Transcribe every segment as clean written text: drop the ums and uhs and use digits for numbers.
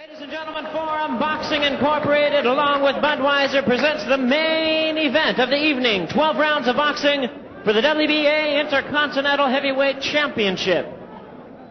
Ladies and gentlemen, Forum Boxing Incorporated, along with Budweiser, presents the main event of the evening. 12 rounds of boxing for the WBA Inter-Continental Heavyweight Championship.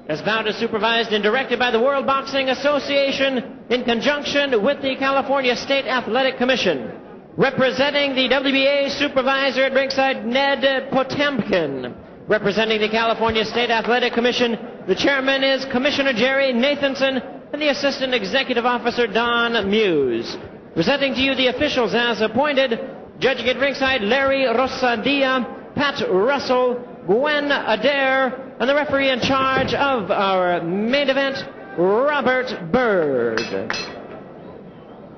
This bout is supervised and directed by the World Boxing Association in conjunction with the California State Athletic Commission. Representing the WBA supervisor at ringside, Ned Potemkin. Representing the California State Athletic Commission, the chairman is Commissioner Jerry Nathanson, and the Assistant Executive Officer, Don Muse. Presenting to you the officials as appointed, judging at ringside, Larry Rosadia, Pat Russell, Gwen Adair, and the referee in charge of our main event, Robert Bird.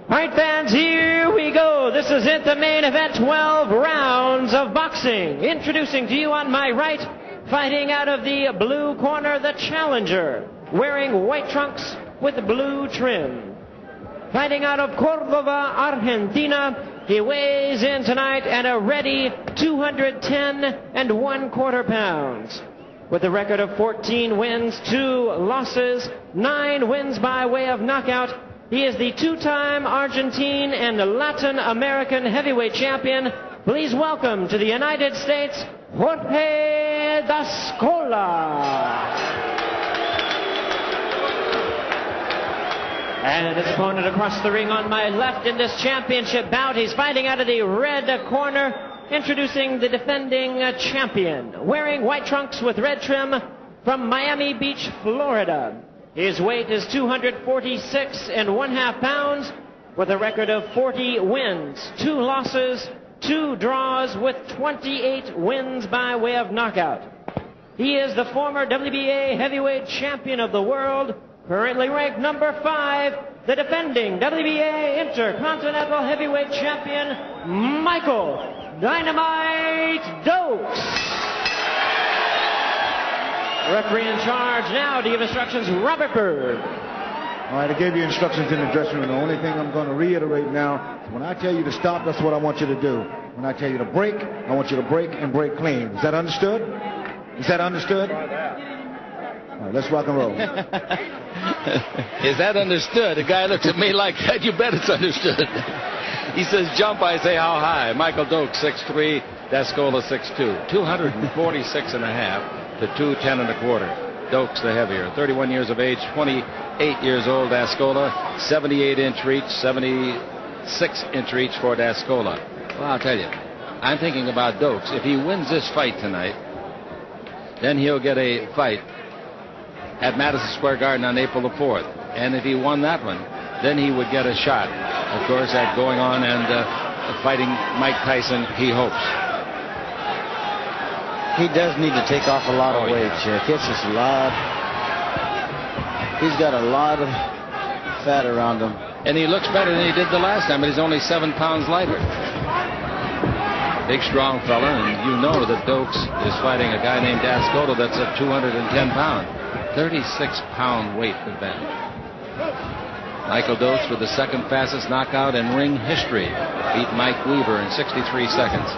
All right, fans, here we go. This is it, the main event, 12 rounds of boxing. Introducing to you on my right, fighting out of the blue corner, the challenger, wearing white trunks with blue trim. Fighting out of Cordova, Argentina, he weighs in tonight at a ready 210 1/4 pounds. With a record of 14 wins, 2 losses, 9 wins by way of knockout, he is the two-time Argentine and Latin American heavyweight champion. Please welcome to the United States, Jorge Dascola. And his opponent across the ring on my left in this championship bout, he's fighting out of the red corner, introducing the defending champion, wearing white trunks with red trim from Miami Beach, Florida. His weight is 246 1/2 pounds, with a record of 40 wins, 2 losses, 2 draws, with 28 wins by way of knockout. He is the former WBA heavyweight champion of the world, currently ranked number 5, the defending WBA Inter-Continental Heavyweight Champion, Michael Dynamite Dokes. Referee in charge now to give instructions, Robert Bird. All right, I gave you instructions in the dressing room. The only thing I'm going to reiterate now, when I tell you to stop, that's what I want you to do. When I tell you to break, I want you to break and break clean. Is that understood? Is that understood? All right, let's rock and roll. Is that understood? The guy looks at me like that. You bet it's understood. He says jump, I say how high. Michael Dokes, 6'3", Dascola, 6'2". 246 1/2 to 210 1/4. Dokes the heavier. 31 years of age, 28 years old, Dascola. 78-inch reach, 76-inch reach for Dascola. Well, I'll tell you, I'm thinking about Dokes. If he wins this fight tonight, then he'll get a fight at Madison Square Garden on April the 4th. And if he won that one, then he would get a shot, of course, at going on and fighting Mike Tyson, he hopes. He does need to take off a lot of weight, Chick. It's just a lot. He's got a lot of fat around him. And he looks better than he did the last time, but he's only 7 pounds lighter. Big, strong fella, and you know that Dokes is fighting a guy named Dascola that's at 210 pounds. 36-pound weight advantage. Michael Dokes with the second fastest knockout in ring history. Beat Mike Weaver in 63 seconds.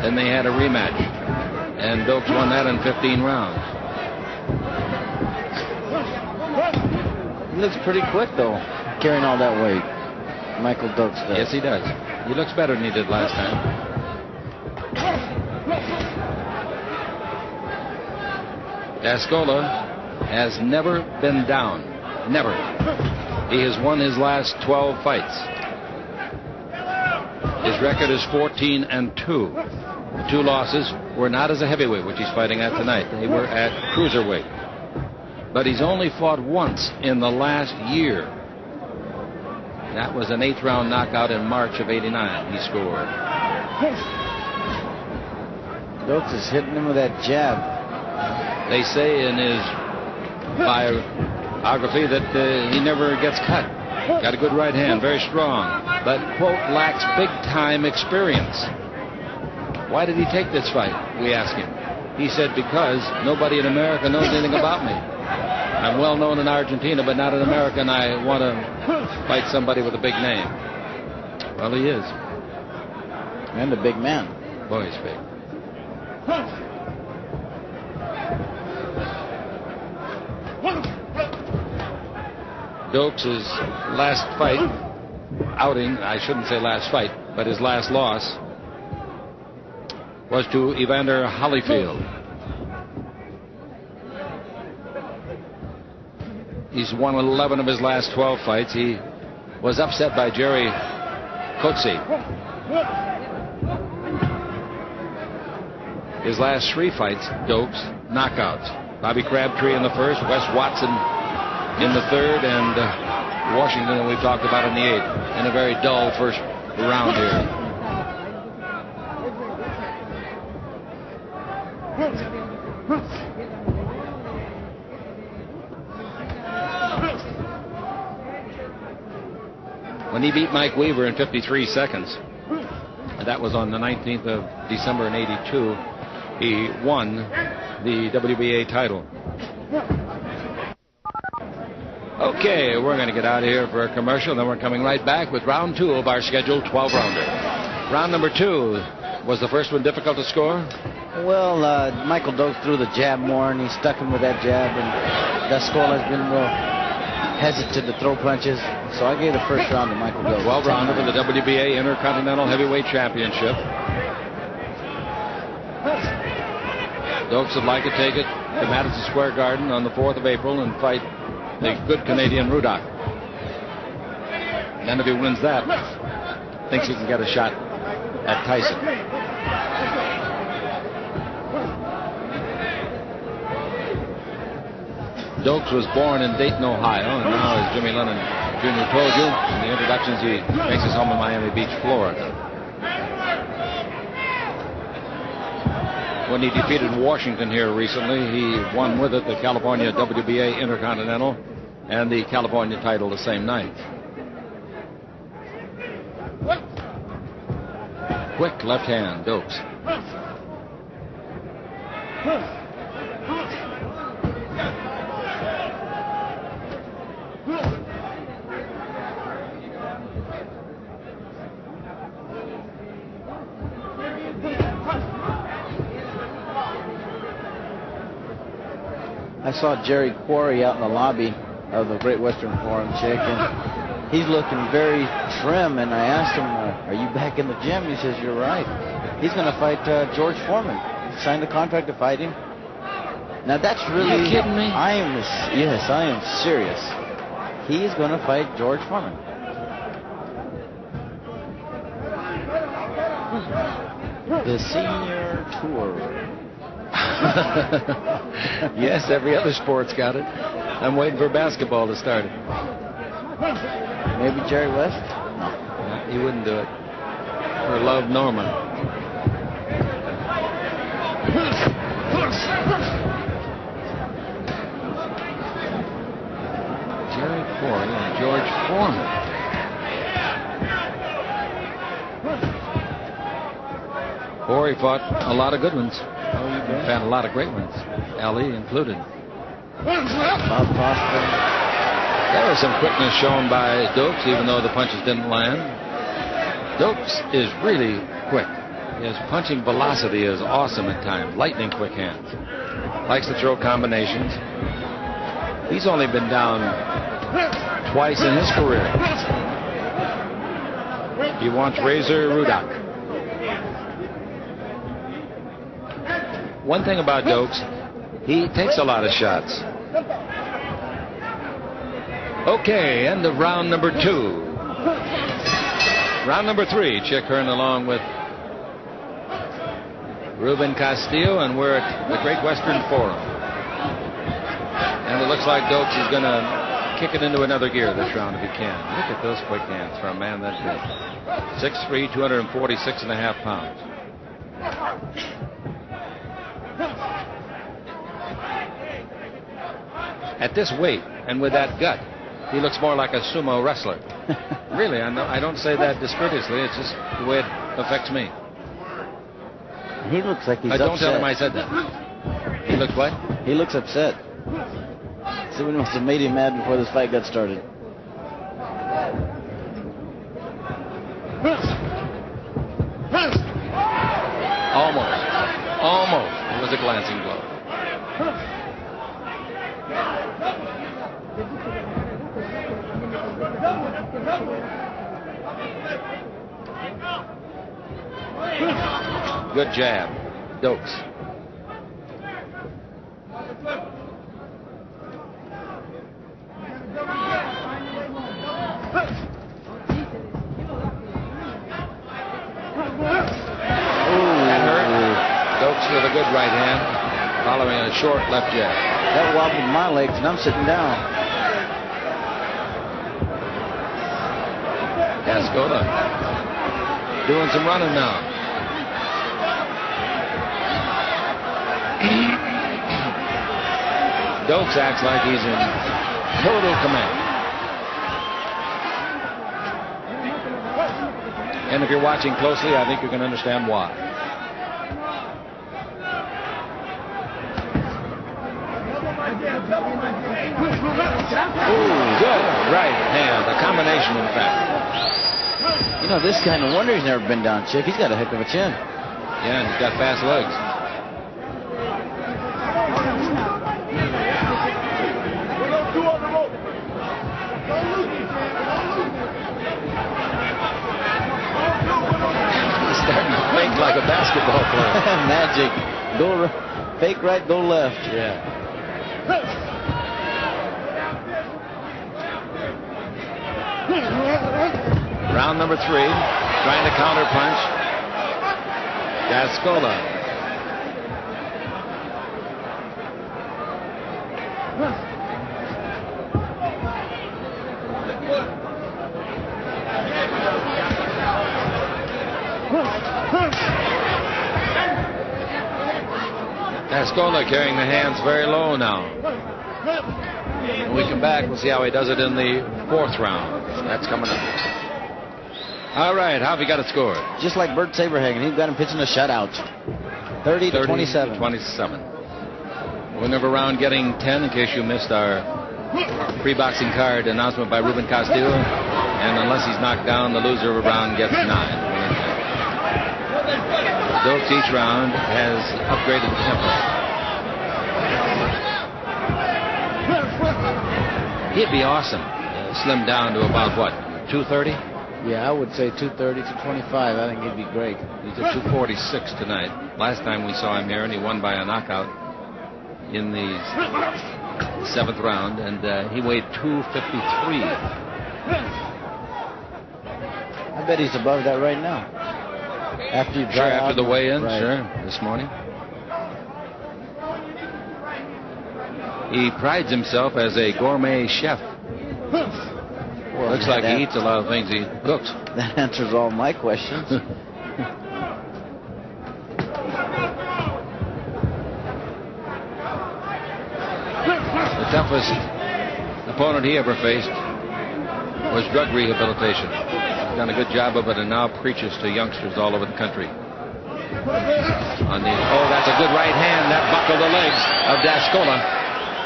Then they had a rematch, and Dokes won that in 15 rounds. He looks pretty quick, though, carrying all that weight. Michael Dokes does. Yes, he does. He looks better than he did last time. Dascola has never been down. Never. He has won his last 12 fights. His record is 14-2. The 2 losses were not as a heavyweight, which he's fighting at tonight. They were at cruiserweight. But he's only fought once in the last year. That was an 8th-round knockout in March of '89. He scored. Dokes is hitting him with that jab. They say in his biography that he never gets cut. Got a good right hand, very strong, but, quote, lacks big-time experience. Why did he take this fight? We asked him. He said, because nobody in America knows anything about me. I'm well known in Argentina, but not in America, and I want to fight somebody with a big name. Well, he is. And a big man. Boy, he's big. Dokes' last fight, outing, I shouldn't say last fight, but his last loss was to Evander Holyfield. He's won 11 of his last 12 fights. He was upset by Jerry Coetzee. His last 3 fights, Dokes, knockouts. Bobby Crabtree in the first, Wes Watson in the third, and Washington, we've talked about, in the 8th, in a very dull first round here. When he beat Mike Weaver in 53 seconds, and that was on the 19th of December in '82, he won the WBA title. Okay, we're going to get out of here for a commercial, then we're coming right back with round 2 of our scheduled 12-rounder. Round number 2, was the first one difficult to score? Well, Michael Dokes threw the jab more, and he stuck him with that jab, and Dascola has been real hesitant to throw punches, so I gave the first round to Michael Dokes. 12-rounder for the WBA Inter-Continental Heavyweight Championship. Dokes would like to take it to Madison Square Garden on the 4th of April and fight the good Canadian Rudock. And if he wins that, thinks he can get a shot at Tyson. Dokes was born in Dayton, Ohio, and now, as Jimmy Lennon Jr. told you in the introductions, he makes his home in Miami Beach, Florida. When he defeated Washington here recently, he won with it the California WBA Intercontinental and the California title the same night. Quick left hand, Dokes. I saw Jerry Quarry out in the lobby of the Great Western Forum, Chick, and he's looking very trim, and I asked him, are you back in the gym? He says, you're right. He's going to fight George Foreman. He signed a contract to fight him. Now that's really... Are you kidding me? Yes, I am serious. He is going to fight George Foreman. The Senior Tour. Yes, every other sport's got it. I'm waiting for basketball to start. Maybe Jerry West? No, he wouldn't do it. For Love Norman. Jerry Quarry and George Foreman. Quarry fought a lot of good ones. Found a lot of great ones, Ali included. Bob Foster. There was some quickness shown by Dokes, even though the punches didn't land. Dokes is really quick. His punching velocity is awesome at times. Lightning quick hands. Likes to throw combinations. He's only been down twice in his career. He wants Razor Rudock. One thing about Dokes, he takes a lot of shots. Okay, end of round number 2. Round number 3, Chick Hearn along with Ruben Castillo, and we're at the Great Western Forum. And it looks like Dokes is going to kick it into another gear this round if he can. Look at those quick hands for a man that big. 6'3", 246.5 pounds. At this weight and with that gut, he looks more like a sumo wrestler. Really, I don't say that discourteously. It's just the way it affects me. He looks like he's don't upset. tell him I said that. He looks what? He looks upset. Someone must have made him mad before this fight got started. Almost. It was a glancing blow. Good jab. Dokes. Dokes with a good right hand, following a short left jab. That wobbled my legs, and I'm sitting down. Dascola doing some running now. Dokes acts like he's in total command. And if you're watching closely, I think you can understand why. Ooh, good right hand. A combination, in fact. You know, this guy, no wonder he's never been down, Chick. He's got a heck of a chin. Yeah, and he's got fast legs. He's starting to think like a basketball player. Magic. Go fake right, go left. Yeah. Round number 3, trying to counter punch. Dascola. Dascola carrying the hands very low now. When we come back, we'll see how he does it in the 4th round. That's coming up. All right, how have you got it scored? Just like Bert Saberhagen, he's got him pitching a shutout. 30-27. 27. Winner of a round getting 10, in case you missed our pre-boxing card announcement by Ruben Castillo. And unless he's knocked down, the loser of a round gets 9. Dokes each round has upgraded the tempo. He'd be awesome. Slimmed down to about what, 230? Yeah, I would say 230 to 25. I think he'd be great. He's at 246 tonight. Last time we saw him here, and he won by a knockout in the 7th round, and he weighed 253. I bet he's above that right now. After you Sure, after the weigh-in, right. Sure, this morning. He prides himself as a gourmet chef. Well, looks like he eats a lot of things he cooks. That answers all my questions. The toughest opponent he ever faced was drug rehabilitation. He's done a good job of it and now preaches to youngsters all over the country. Oh, that's a good right hand. That buckled the legs of Dascola.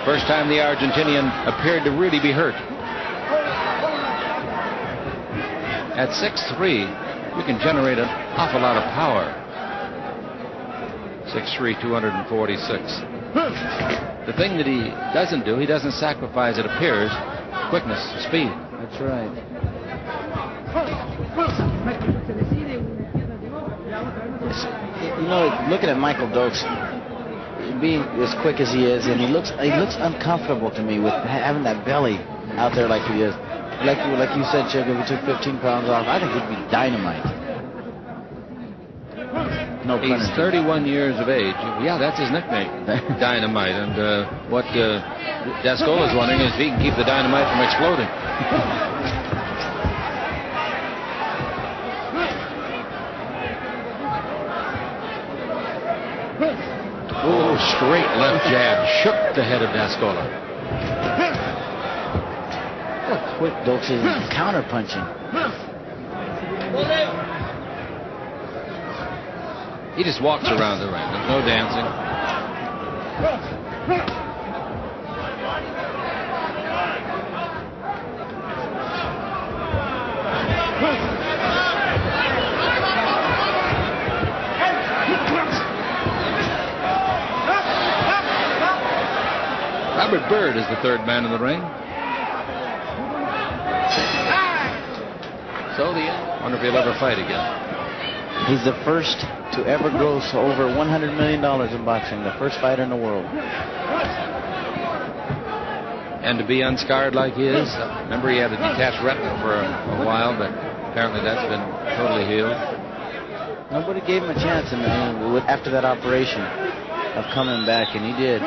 First time the Argentinian appeared to really be hurt. At 6'3", you can generate an awful lot of power. 6'3", 246. The thing that he doesn't do, he doesn't sacrifice, it appears, quickness, speed. That's right. You know, looking at Michael Dokes, being as quick as he is, and he looks uncomfortable to me with having that belly out there like he is. Like you said, Chick, if he took 15 pounds off, I think he'd be dynamite. No pun He's 31 years of age. Yeah, that's his nickname, Dynamite. And what Dascola is wondering is if he can keep the dynamite from exploding. Oh, straight left jab shook the head of Dascola. How quick Dokes is counter punching. He just walks around the ring. There's no dancing. Robert Byrd is the third man in the ring. So the end. Wonder if he'll ever fight again. He's the first to ever gross over $100 million in boxing. The first fighter in the world. And to be unscarred like he is. Remember, he had a detached retina for a while, but apparently that's been totally healed. Nobody gave him a chance after that operation of coming back, and he did.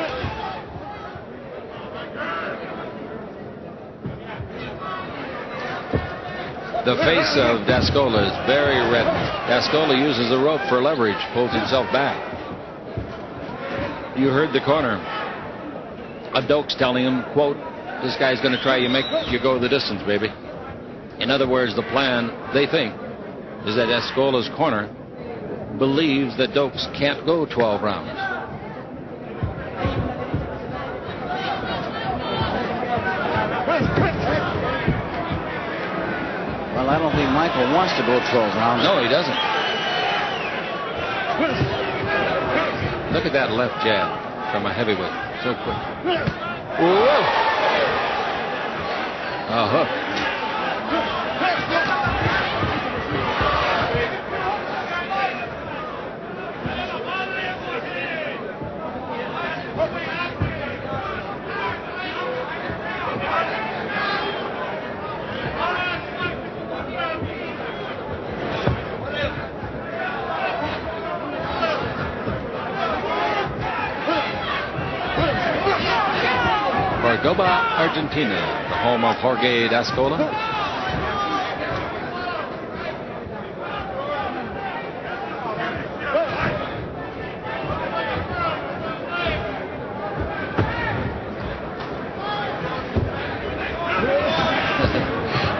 The face of Dascola is very reddened. Dascola uses the rope for leverage, pulls himself back. You heard the corner of Dokes telling him, quote, "This guy's going to try you, make you go the distance, baby." In other words, the plan, they think, is that Dascola's corner believes that Dokes can't go 12 rounds. Well, I don't think Michael wants to go 12 rounds. No, he doesn't. Look at that left jab from a heavyweight. So quick. Whoa! A hook. Cordoba, Argentina, the home of Jorge Dascola.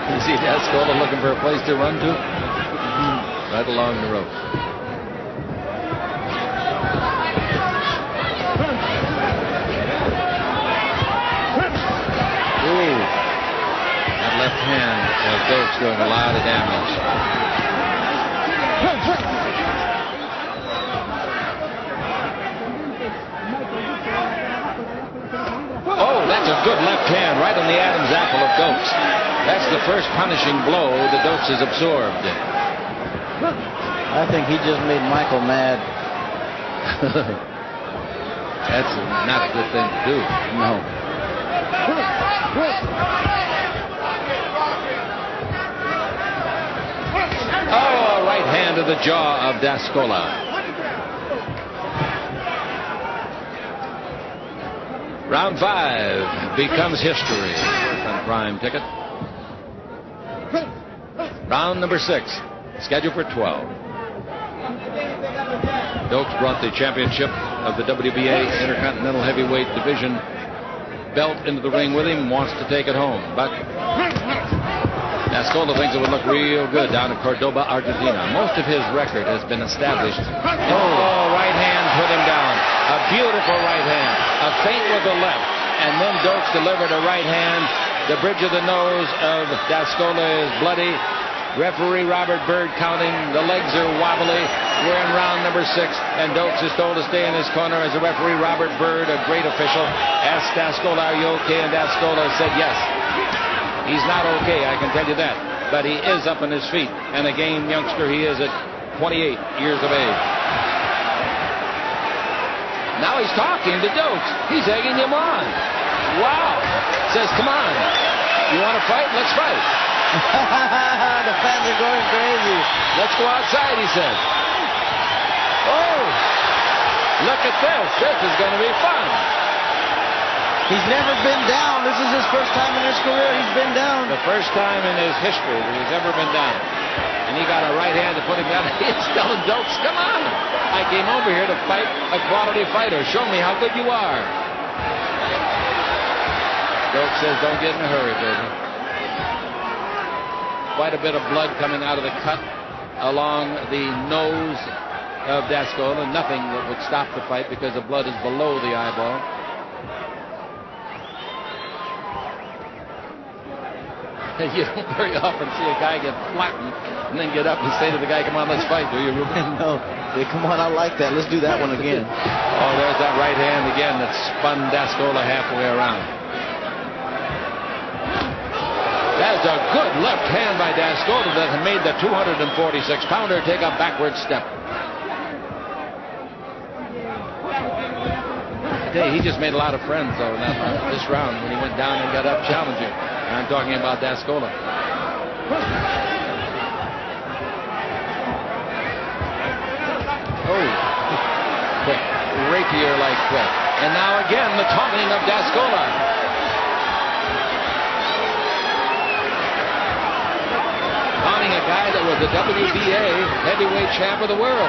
You see Dascola looking for a place to run to? Right along the rope. Left hand of Dokes doing a lot of damage. Oh, that's a good left hand right on the Adam's apple of Dokes. That's the first punishing blow that Dokes has absorbed. I think he just made Michael mad. That's not a good thing to do. No. Oh, right hand to the jaw of Dascola. Round 5 becomes history on Prime Ticket. Round number 6, scheduled for 12. Dokes brought the championship of the WBA Intercontinental Heavyweight Division belt into the ring with him, wants to take it home, but Dascola thinks it would look real good down in Cordoba, Argentina. Most of his record has been established. Oh, right hand put him down. A beautiful right hand. A feint with the left. And then Dokes delivered a right hand. The bridge of the nose of Dascola is bloody. Referee Robert Byrd counting. The legs are wobbly. We're in round number 6, and Dokes is told to stay in his corner as the referee Robert Byrd, a great official, asked Dascola, "Are you okay?" And Dascola said yes. He's not okay, I can tell you that. But he is up on his feet, and a game youngster he is at 28 years of age. Now he's talking to Dokes. He's egging him on. Wow. Says, "Come on. You want to fight? Let's fight." The fans are going crazy. "Let's go outside," he said. Oh, look at this. This is going to be fun. He's never been down. This is his first time in his career he's been down. The first time in his history that he's ever been down. And he got a right hand to put him down. He's telling Dokes, "Come on. I came over here to fight a quality fighter. Show me how good you are." Dokes says, "Don't get in a hurry, baby." Quite a bit of blood coming out of the cut along the nose of Dascola. Nothing that would stop the fight because the blood is below the eyeball. You don't very often see a guy get flattened and then get up and say to the guy, "Come on, let's fight," do you, Ruben? No. Yeah, come on, I like that. Let's do that one again. Oh, there's that right hand again that spun Dascola halfway around. That's a good left hand by Dascola that made the 246-pounder take a backward step. He just made a lot of friends, though, in this round when he went down and got up challenging. And I'm talking about Dascola. Oh, quick. Rapier-like quick. And now again, the taunting of Dascola. Taunting a guy that was the WBA heavyweight champ of the world.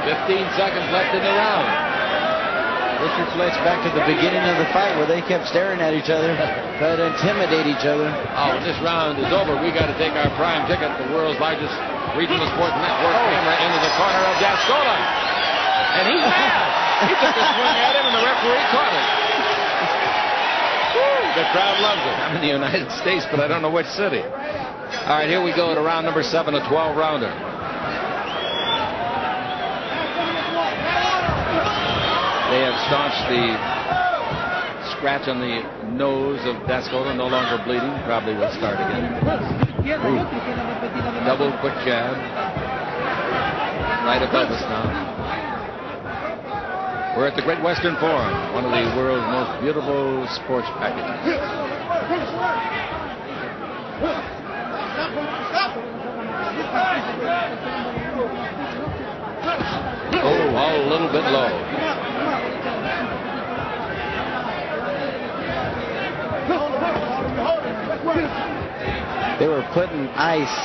15 seconds left in the round. This reflects back to the beginning of the fight where they kept staring at each other, trying to intimidate each other. Oh, when this round is over, we got to take our prime ticket, the world's largest regional sports network camera, into the corner of Dascola. And he's mad. He took a swing at him, and the referee caught it. The crowd loves it. I'm in the United States, but I don't know which city. All right, here we go to round number 7, a 12-rounder. They have staunched the scratch on the nose of Dascola, no longer bleeding. Probably will start again. Ooh. Double quick jab. Right above us now. We're at the Great Western Forum, one of the world's most beautiful sports packages. Oh, all a little bit low. They were putting ice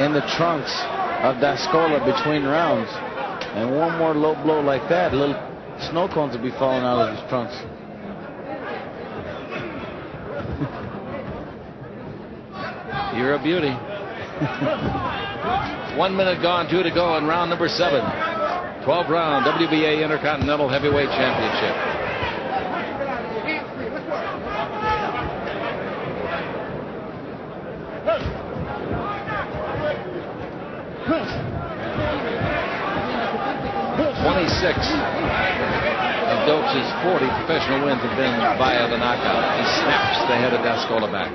in the trunks of Dascola between rounds. And one more low blow like that, little snow cones would be falling out of his trunks. You're a beauty. 1 minute gone, 2 to go in round number 7. 12th round WBA Intercontinental Heavyweight Championship. Of Dokes' 40 professional wins have been via the knockout. He snaps the head of Dascola back.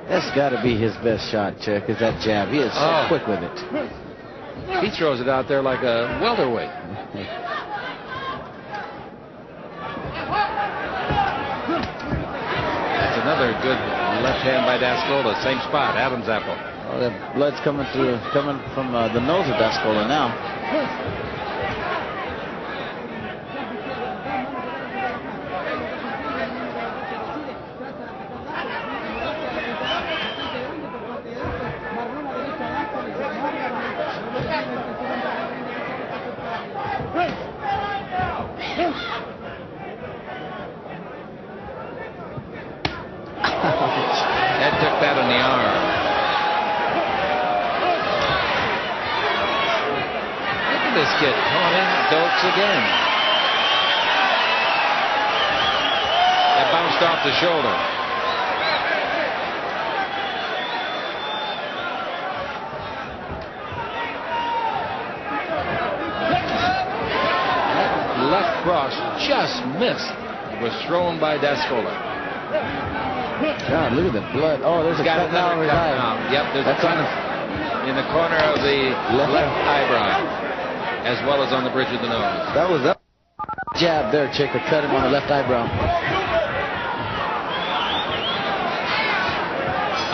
That's got to be his best shot, Chick, is that jab. He is so quick with it. He throws it out there like a welterweight. That's another good left hand by Dascola. Same spot, Adam's apple. Oh, the blood's coming from the nose of Dascola now. Ed took that in the arm. Look at this kid taunting Dokes again. That bounced off the shoulder. That left cross just missed. It was thrown by Dascola. God, look at the blood. Oh, there's a cut now over his eye. Yep, there's a cut in the corner of the left eyebrow, as well as on the bridge of the nose. That was up. Jab there, Chick, to cut him on the left eyebrow.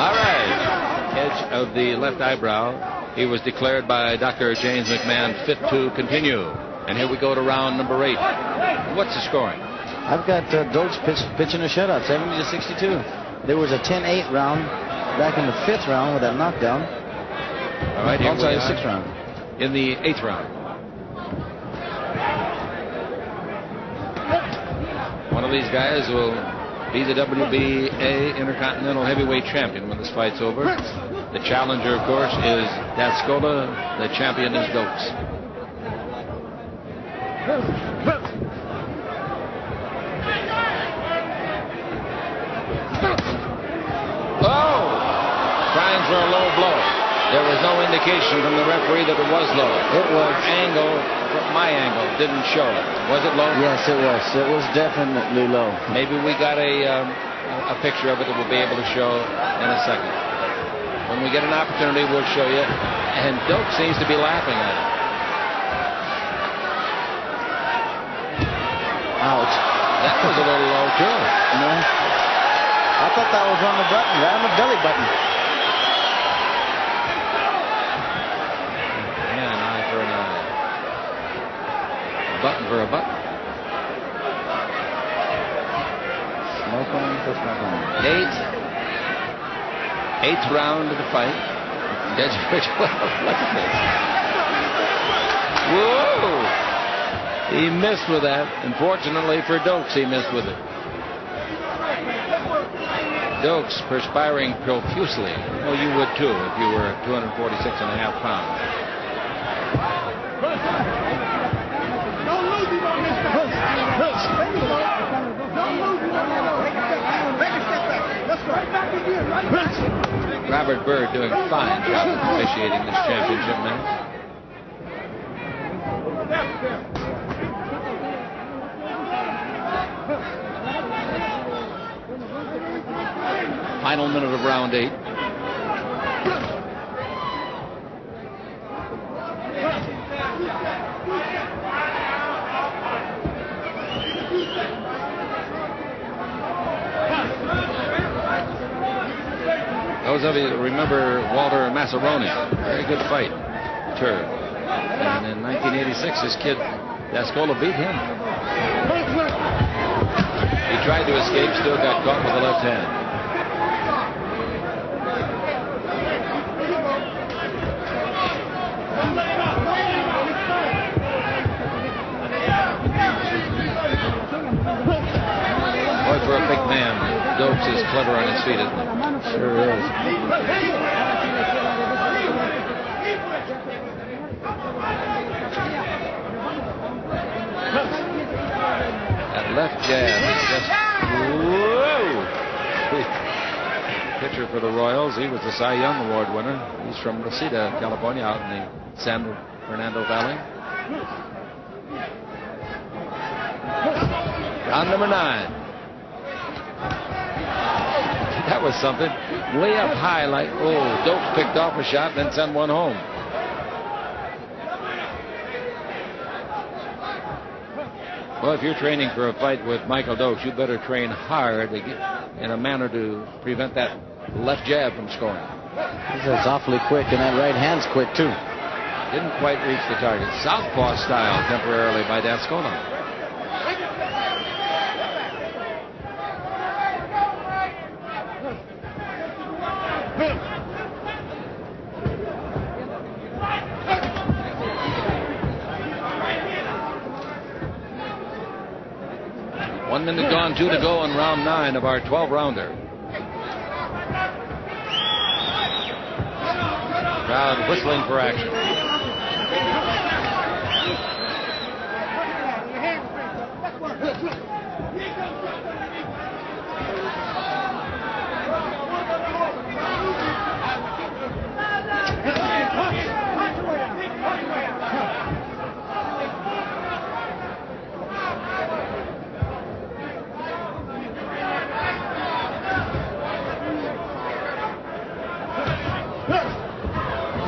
All right. Edge of the left eyebrow. He was declared by Dr. James McMahon fit to continue. And here we go to round number 8. What's the scoring? I've got Dokes pitching a shutout, 70-62. There was a 10-8 round back in the 5th round with that knockdown. All right, here also we the are 6th round. In the 8th round. One of these guys will be the WBA Intercontinental Heavyweight Champion when this fight's over. The challenger, of course, is Dascola. The champion is Dokes. Oh! Trying for a low blow. There was no indication from the referee that it was low. It was. My angle didn't show it. Was it low? Yes, it was. It was definitely low. Maybe we got a a picture of it that we'll be able to show in a second. When we get an opportunity, we'll show you. And Dokes seems to be laughing at it. Ouch. That was a little low, too. No. I thought that was on the button, right on the belly button. Yeah, an eye for an eye. A button for a button. Smoke on for smoke on. Eighth round of the fight. Look at this. Whoa! He missed with that. Unfortunately for Dokes, he missed with it. Dokes perspiring profusely. Well, you would too if you were 246.5 pounds. Robert Byrd doing a fine job of officiating this championship match. Final minute of round 8. Those of you that remember Walter Massaroni, very good fight. And in 1986, his kid Dascola beat him. He tried to escape, still got caught with the left hand. Boy, for a big man, Dokes is clever on his feet, isn't he? Sure is. That left jab is just whoa! Pitcher for the Royals. He was the Cy Young Award winner. He's from Reseda, California, out in the San Fernando Valley. Round number 9. That was something. Way up high, like, oh, Dokes picked off a shot and then sent one home. Well, if you're training for a fight with Michael Dokes, you better train hard to get in a manner to prevent that left jab from scoring. He's awfully quick, and that right hand's quick, too. Didn't quite reach the target. Southpaw style temporarily by Dascola. One minute gone, 2 to go in round 9 of our 12-rounder. Crowd whistling for action.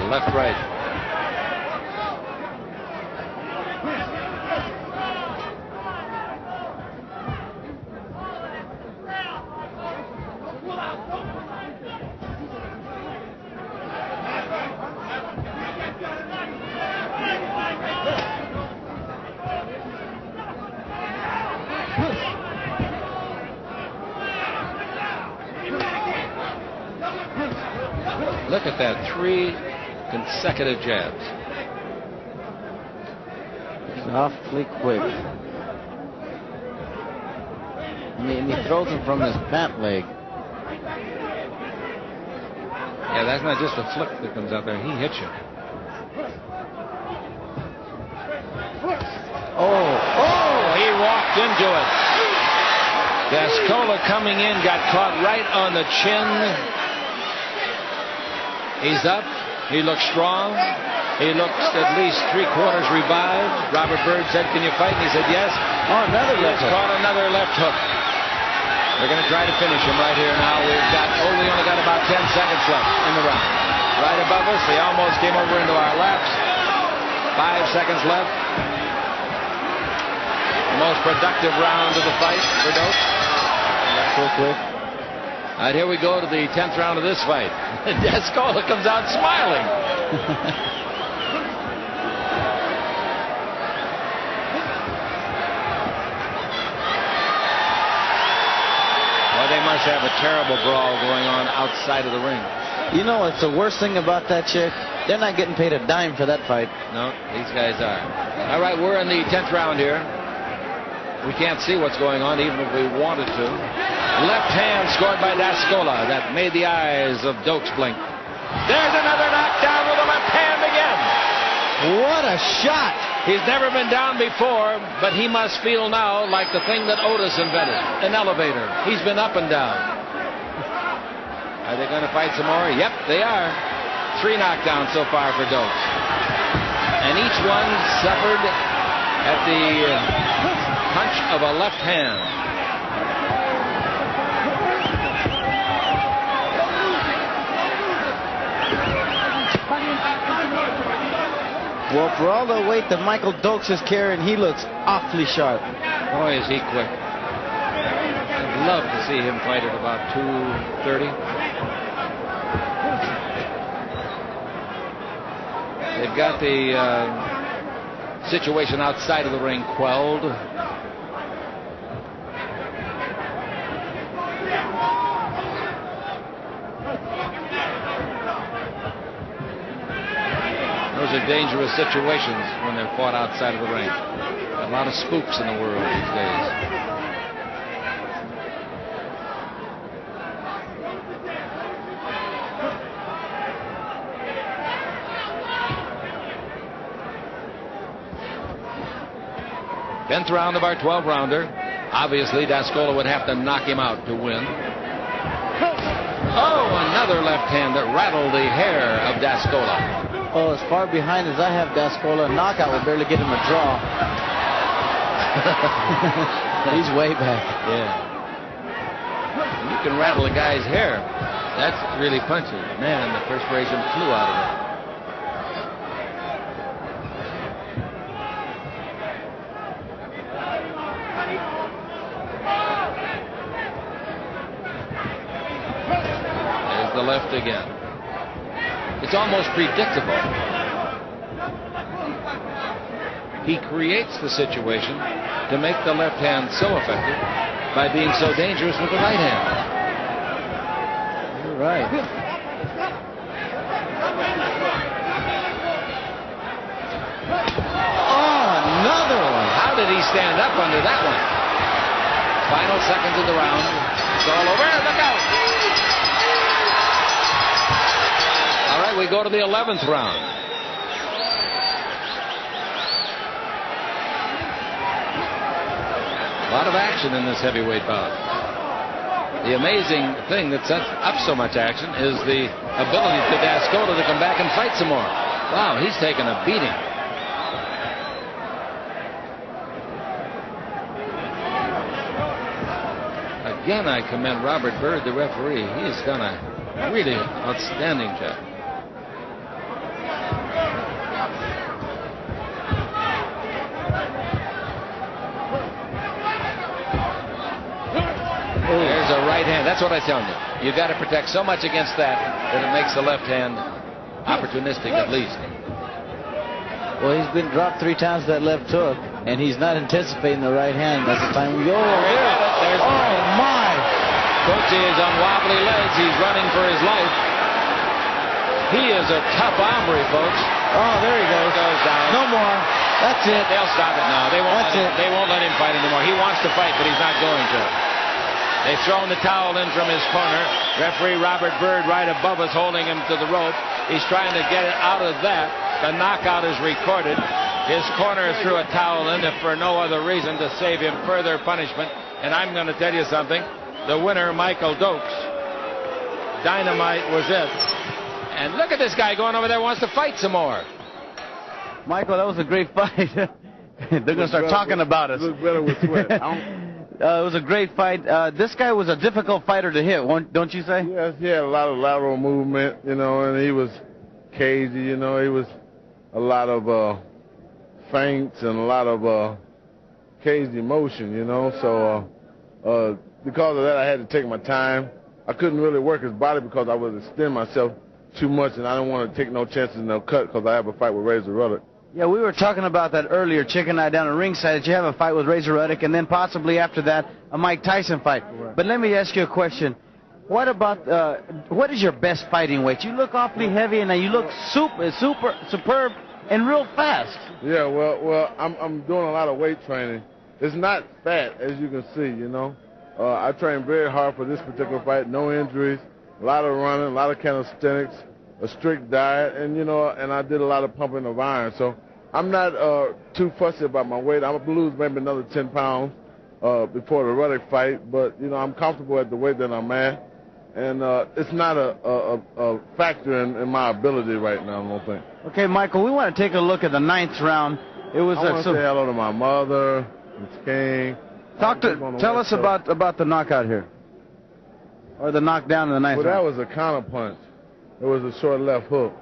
Left, right. Look at that, 3 consecutive jabs. He's awfully quick. And he throws them from his pant leg. Yeah, that's not just a flick that comes out there. He hits you. Oh, he walked into it. Dascola coming in, got caught right on the chin. He's up. He looks strong. He looks at least 3/4 revived. Robert Byrd said, "Can you fight?" And he said, "Yes." Oh, another left hook. Caught another left hook. They're going to try to finish him right here now. We only got about 10 seconds left in the round. Right above us, they almost came over into our laps. 5 seconds left. The most productive round of the fight for Dokes. So quick. All right, here we go to the 10th round of this fight. Dascola comes out smiling. Well, they must have a terrible brawl going on outside of the ring. You know what's the worst thing about that chick? They're not getting paid a dime for that fight. No, these guys are. All right, we're in the 10th round here. We can't see what's going on even if we wanted to. Left hand scored by Dascola that made the eyes of Dokes blink. There's another knockdown with a left hand again. What a shot! He's never been down before, but he must feel now like the thing that Otis invented, an elevator. He's been up and down. Are they going to fight some more? Yep, they are. 3 knockdowns so far for Dokes. And each one suffered at the punch of a left hand. Well, for all the weight that Michael Dokes is carrying, he looks awfully sharp. Boy, is he quick. I'd love to see him fight at about 230. They've got the situation outside of the ring quelled. Those are dangerous situations when they're fought outside of the ring. A lot of spooks in the world these days. Tenth round of our 12-rounder. Obviously, Dascola would have to knock him out to win. Oh, another left hand that rattled the hair of Dascola. Oh, as far behind as I have Dascola, a knockout would barely get him a draw. He's way back. Yeah. You can rattle a guy's hair. That's really punchy. Man, the perspiration flew out of it. There's the left again. It's almost predictable. He creates the situation to make the left hand so effective by being so dangerous with the right hand. You're right. Oh, another one. How did he stand up under that one? Final seconds of the round. It's all over. Look out. All right, we go to the 11th round. A lot of action in this heavyweight bout. The amazing thing that sets up so much action is the ability for Dascola to come back and fight some more. Wow, he's taken a beating. Again, I commend Robert Byrd, the referee. He has done a really outstanding job. There's a right hand. That's what I tell you. You've got to protect so much against that it makes the left hand opportunistic at least. Well, he's been dropped 3 times that left hook, and he's not anticipating the right hand. That's the time we go. There's oh, my. Coach is on wobbly legs. He's running for his life. He is a tough hombre, folks. Oh, there he goes. Goes down. No more. That's it. They'll stop it now. They won't let him fight anymore. He wants to fight, but he's not going to. They've thrown the towel in from his corner. Referee Robert Byrd right above us holding him to the rope. He's trying to get it out of that. The knockout is recorded. His corner threw a towel in, if for no other reason, to save him further punishment. And I'm going to tell you something. The winner, Michael Dokes. Dynamite was it. And look at this guy going over there, wants to fight some more. Michael, that was a great fight. They're going to start talking about us. Look better with sweat. It was a great fight. This guy was a difficult fighter to hit, don't you say? Yes, he had a lot of lateral movement, you know, and he was cagey, you know. He was a lot of feints and a lot of cagey motion, you know. So because of that, I had to take my time. I couldn't really work his body because I would extend myself too much, and I didn't want to take no chances, no cut, because I have a fight with Razor Ruddock. Yeah, we were talking about that earlier, Chick and I down at ringside, that you have a fight with Razor Ruddock, and then possibly after that, a Mike Tyson fight. Right. But let me ask you a question. What about, what is your best fighting weight? You look awfully heavy, and you look superb, and real fast. Yeah, well, I'm doing a lot of weight training. It's not fat, as you can see, you know. I trained very hard for this particular fight, no injuries, a lot of running, a lot of calisthenics, a strict diet, and, you know, and I did a lot of pumping of iron. So I'm not too fussy about my weight. I'm going to lose maybe another 10 pounds before the Ruddock fight, but, you know, I'm comfortable at the weight that I'm at, and it's not a factor in my ability right now, I don't think. Okay, Michael, we want to take a look at the 9th round. It was I want to say hello to my mother, Miss King. Tell us about the knockout here, or the knockdown in the 9th round. Well, that was a counter punch. It was a short left hook.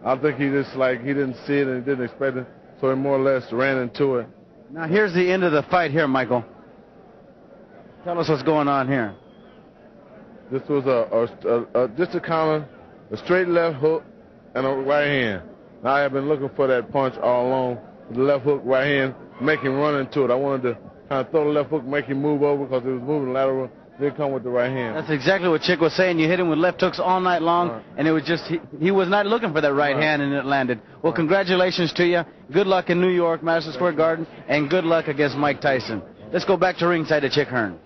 I think he just he didn't see it and he didn't expect it, so he more or less ran into it. Now here's the end of the fight here, Michael. Tell us what's going on here. This was just a counter, a straight left hook, and a right hand. Now I have been looking for that punch all along. The left hook, right hand, make him run into it. I wanted to kind of throw the left hook, make him move over because it was moving lateral. Did come with the right hand. That's exactly what Chick was saying. You hit him with left hooks all night long, and it was just he was not looking for that right hand, and it landed. Well, congratulations to you. Good luck in New York, Madison Square Garden, and good luck against Mike Tyson. Let's go back to ringside to Chick Hearn.